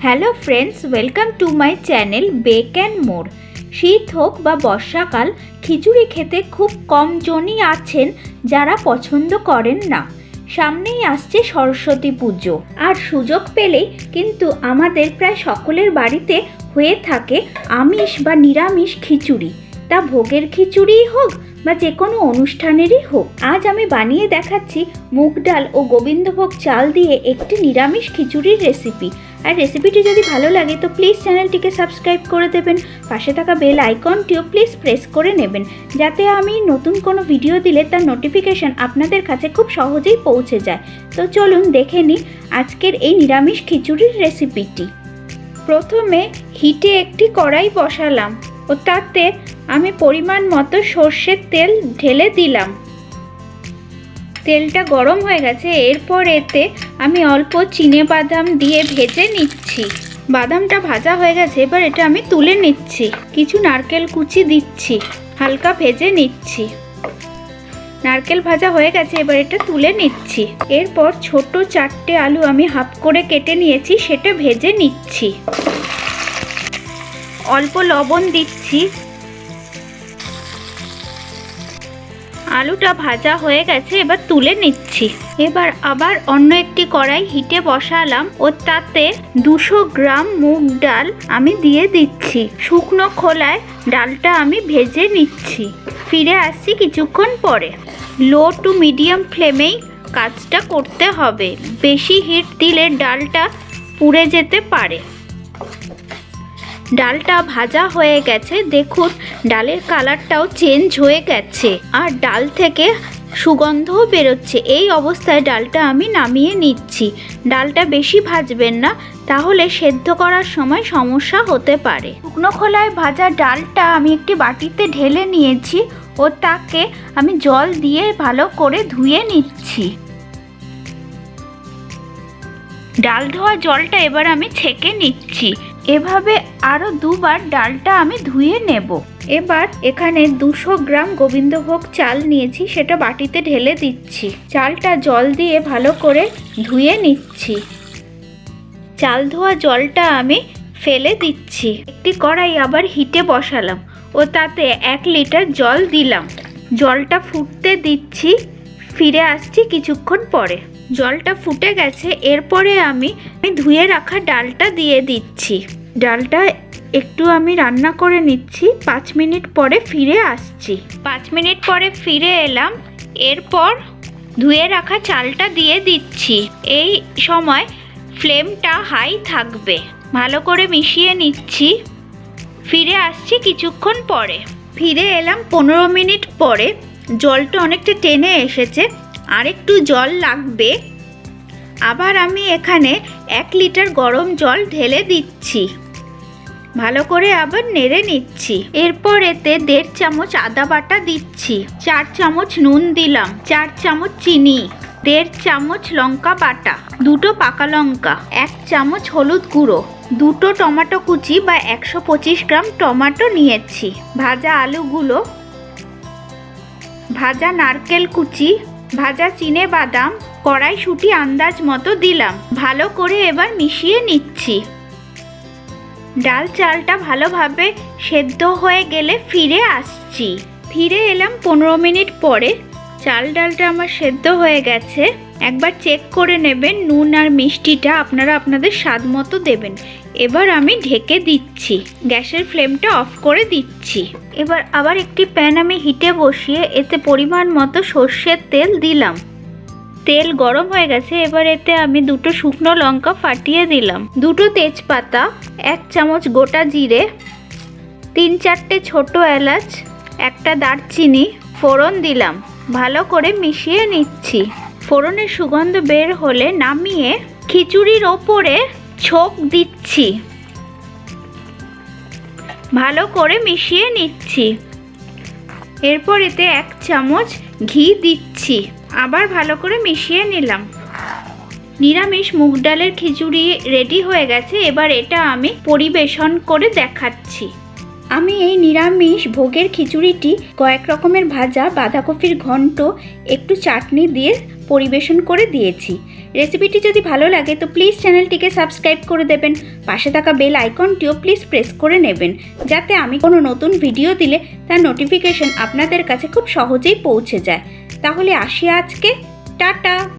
Hello friends, welcome to my channel bake and more. শীত হোক বা বর্ষাকাল, খিচুড়ি খেতে খুব কম জনই আছেন যারা পছন্দ করেন না। সামনেই আসছে সরস্বতী পুজো, আর সুযোগ পেলেই কিন্তু আমাদের প্রায় সকলের বাড়িতে হয়ে থাকে আমিষ বা নিরামিষ খিচুড়ি। তা ভোগের খিচুড়িই হোক বা যে কোনো অনুষ্ঠানেরই হোক, আজ আমি বানিয়ে দেখাচ্ছি মুগ ডাল ও গোবিন্দভোগ চাল দিয়ে একটি নিরামিষ খিচুড়ির রেসিপি। আর রেসিপিটি যদি ভালো লাগে তো প্লিজ চ্যানেলটিকে সাবস্ক্রাইব করে দেবেন, পাশে থাকা বেল আইকনটিও প্লিজ প্রেস করে নেবেন, যাতে আমি নতুন কোনো ভিডিও দিলে তার নোটিফিকেশান আপনাদের কাছে খুব সহজেই পৌঁছে যায়। তো চলুন দেখে নিই আজকের এই নিরামিষ খিচুড়ির রেসিপিটি। প্রথমে হিটে একটি কড়াই বসালাম ও তাতে আমি পরিমাণ মতো সর্ষের তেল ঢেলে দিলাম। তেলটা গরম হয়ে গেছে, এরপর এতে আমি অল্প চিনেবাদাম দিয়ে ভেজে নিচ্ছি। বাদামটা ভাজা হয়ে গেছে, এবার এটা আমি তুলে নিচ্ছি। কিছু নারকেল কুচি দিচ্ছি, হালকা ভেজে নিচ্ছি। নারকেল ভাজা হয়ে গেছে, এবার এটা তুলে নিচ্ছি। এরপর ছোট 4টে আলু আমি হাফ করে কেটে নিয়েছি, সেটা ভেজে নিচ্ছি। অল্প লবণ দিচ্ছি। আলুটা ভাজা হয়ে গেছে, এবার তুলে নিচ্ছি। এবার আবার অন্য একটি কড়াই হিটে বসালাম ও তাতে 200 গ্রাম মুগ ডাল আমি দিয়ে দিচ্ছি। শুকনো খোলায় ডালটা আমি ভেজে নিচ্ছি। ফিরে আসছি কিছুক্ষণ পরে। লো টু মিডিয়াম ফ্লেমেই কাজটা করতে হবে, বেশি হিট দিলে ডালটা পুড়ে যেতে পারে। ডালটা ভাজা হয়ে গেছে, দেখুন ডালের কালারটাও চেঞ্জ হয়ে গেছে আর ডাল থেকে সুগন্ধও বেরোচ্ছে। এই অবস্থায় ডালটা আমি নামিয়ে নিচ্ছি। ডালটা বেশি ভাজবেন না, তাহলে সেদ্ধ করার সময় সমস্যা হতে পারে। শুকনো খোলায় ভাজা ডালটা আমি একটি বাটিতে ঢেলে নিয়েছি ও তাকে আমি জল দিয়ে ভালো করে ধুয়ে নিচ্ছি। ডাল ধোয়া জলটা এবার আমি ছেঁকে নিচ্ছি। এভাবে আরও 2বার ডালটা আমি ধুয়ে নেব। এবার এখানে 200 গ্রাম গোবিন্দভোগ চাল নিয়েছি, সেটা বাটিতে ঢেলে দিচ্ছি। চালটা জল দিয়ে ভালো করে ধুয়ে নিচ্ছি। চাল ধোয়া জলটা আমি ফেলে দিচ্ছি। একটি কড়াই আবার হিটে বসালাম ও তাতে 1 লিটার জল দিলাম। জলটা ফুটতে দিচ্ছি। ফিরে আসছি কিছুক্ষণ পরে। জলটা ফুটে গেছে, এরপরে আমি ধুয়ে রাখা ডালটা দিয়ে দিচ্ছি। ডালটা একটু আমি রান্না করে নিচ্ছি। 5 মিনিট পরে ফিরে আসছি। 5 মিনিট পরে ফিরে এলাম। এরপর ধুয়ে রাখা চালটা দিয়ে দিচ্ছি। এই সময় ফ্লেমটা হাই থাকবে। ভালো করে মিশিয়ে নিচ্ছি। ফিরে আসছি কিছুক্ষণ পরে। ফিরে এলাম 15 মিনিট পরে। জলটা অনেকটা টেনে এসেছে, আর একটু জল লাগবে। আবার আমি এখানে 1 লিটার গরম জল ঢেলে দিচ্ছি। ভালো করে আবার নেড়ে নিচ্ছি। এরপর এতে 1.5 চামচ আদা বাটা দিচ্ছি। 4 চামচ নুন দিলাম, 4 চামচ চিনি, 1.5 চামচ লঙ্কা বাটা, 2টো পাকা লঙ্কা, 1 চামচ হলুদ গুঁড়ো, 2টো টমেটো কুচি বা 125 গ্রাম টমেটো নিয়েছি, ভাজা আলুগুলো, ভাজা নারকেল কুচি, ভাজা চিনেবাদাম, কড়াইশুঁটি আন্দাজ মতো দিলাম। ভালো করে এবার মিশিয়ে নিচ্ছি। ডাল চালটা ভালোভাবে সেদ্ধ হয়ে গেলে ফিরে আসছি। ফিরে এলাম 15 মিনিট পরে। চাল ডালটা আমার সেদ্ধ হয়ে গেছে। একবার চেক করে নেবেন, নুন আর মিষ্টিটা আপনারা আপনাদের স্বাদ মতো দেবেন। এবার আমি ঢেকে দিচ্ছি। গ্যাসের ফ্লেমটা অফ করে দিচ্ছি। এবার আবার একটি প্যান আমি হিটে বসিয়ে এতে পরিমাণ মতো সর্ষের তেল দিলাম। তেল গরম হয়ে গেছে, এবার এতে আমি 2টো শুকনো লঙ্কা ফাটিয়ে দিলাম, 2টো তেজপাতা, 1 চামচ গোটা জিরে, 3-4টে ছোট এলাচ, 1টা দারচিনি ফোড়ন দিলাম। ভালো করে মিশিয়ে নিচ্ছি। ফোড়নের সুগন্ধ বের হলে নামিয়ে খিচুড়ির ওপরে ছোক দিচ্ছি। ভালো করে মিশিয়ে নিচ্ছি। এরপর এতে 1 চামচ ঘি দিচ্ছি। আবার ভালো করে মিশিয়ে নিলাম। নিরামিষ মুগ ডালের খিচুড়ি রেডি হয়ে গেছে। এবার এটা আমি পরিবেশন করে দেখাচ্ছি। আমি এই নিরামিষ ভোগের খিচুড়িটি কয়েক রকমের ভাজা, বাঁধাকপির ঘন্ট, একটু চাটনি দিয়ে পরিবেশন করে দিয়েছি। রেসিপিটি যদি ভালো লাগে তো প্লিজ চ্যানেলটিকে সাবস্ক্রাইব করে দেবেন। পাশে থাকা বেল আইকনটিও প্লিজ প্রেস করে নেবেন, যাতে আমি কোনো নতুন ভিডিও দিলে তার নোটিফিকেশন আপনাদের কাছে খুব সহজেই পৌঁছে যায়। তাহলে আসি আজকে, টাটা।